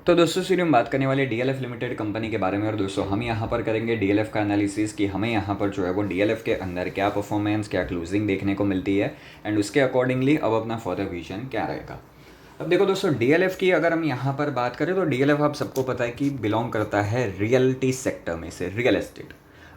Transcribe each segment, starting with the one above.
तो दोस्तों सीरी हम बात करने वाले डीएलएफ लिमिटेड कंपनी के बारे में। और दोस्तों हम यहाँ पर करेंगे डीएलएफ का एनालिसिस कि हमें यहाँ पर जो है वो डीएलएफ के अंदर क्या परफॉर्मेंस, क्या क्लोजिंग देखने को मिलती है एंड उसके अकॉर्डिंगली अब अपना फर्दर विजन क्या रहेगा। अब देखो दोस्तों, डीएलएफ की अगर हम यहाँ पर बात करें तो डीएलएफ आप सबको पता है कि बिलोंग करता है रियलिटी सेक्टर में से, रियल एस्टेट।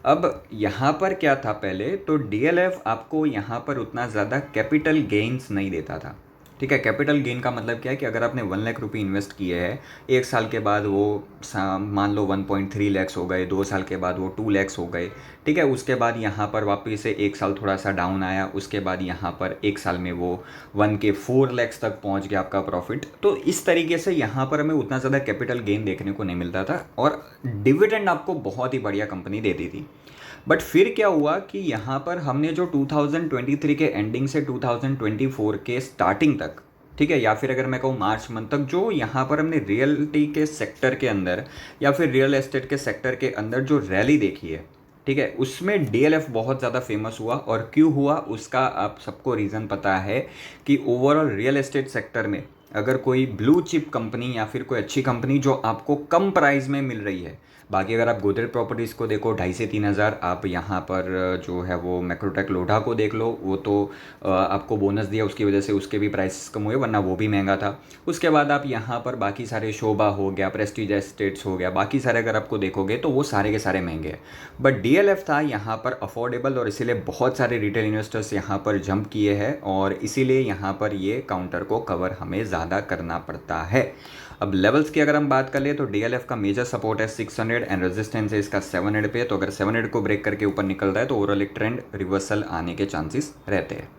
अब यहाँ पर क्या था पहले, तो डीएलएफ आपको यहाँ पर उतना ज़्यादा कैपिटल गेन्स नहीं देता था। ठीक है, कैपिटल गेन का मतलब क्या है कि अगर आपने 1 लाख रुपये इन्वेस्ट किए हैं, एक साल के बाद वो मान लो 1.3 लैक्स हो गए, 2 साल के बाद वो 2 लैक्स हो गए। ठीक है, उसके बाद यहाँ पर वापस से एक साल थोड़ा सा डाउन आया, उसके बाद यहाँ पर एक साल में वो 1 के 4 लैक्स तक पहुँच गया आपका प्रॉफिट। तो इस तरीके से यहाँ पर हमें उतना ज़्यादा कैपिटल गेन देखने को नहीं मिलता था और डिविडेंड आपको बहुत ही बढ़िया कंपनी देती थी। बट फिर क्या हुआ कि यहाँ पर हमने जो 2023 के एंडिंग से 2024 के स्टार्टिंग तक, ठीक है, या फिर अगर मैं कहूँ मार्च मंथ तक, जो यहाँ पर हमने रियलिटी के सेक्टर के अंदर या फिर रियल एस्टेट के सेक्टर के अंदर जो रैली देखी है, ठीक है, उसमें डीएलएफ बहुत ज़्यादा फेमस हुआ। और क्यों हुआ उसका आप सबको रीज़न पता है कि ओवरऑल रियल एस्टेट सेक्टर में अगर कोई ब्लू चिप कंपनी या फिर कोई अच्छी कंपनी जो आपको कम प्राइस में मिल रही है, बाकी अगर आप गोदरेज प्रॉपर्टीज़ को देखो 2,500 से 3,000, आप यहाँ पर जो है वो मैक्रोटेक लोढ़ा को देख लो, वो तो आपको बोनस दिया उसकी वजह से उसके भी प्राइस कम हुए, वरना वो भी महंगा था। उसके बाद आप यहाँ पर बाकी सारे शोभा हो गया, प्रेस्टीज एस्टेट्स हो गया, बाकी सारे अगर आपको देखोगे तो वो सारे के सारे महंगे हैं। बट डीएलएफ था यहाँ पर अफोर्डेबल और इसीलिए बहुत सारे रिटेल इन्वेस्टर्स यहाँ पर जंप किए हैं और इसीलिए यहाँ पर ये काउंटर को कवर हमें ज़्यादा करना पड़ता है। अब लेवल्स की अगर हम बात कर ले तो डीएलएफ का मेजर सपोर्ट है 600 एंड रेजिस्टेंस है इसका 700 पे। तो अगर 700 को ब्रेक करके ऊपर निकल रहा है तो ओवरऑल एक ट्रेंड रिवर्सल आने के चांसेस रहते हैं।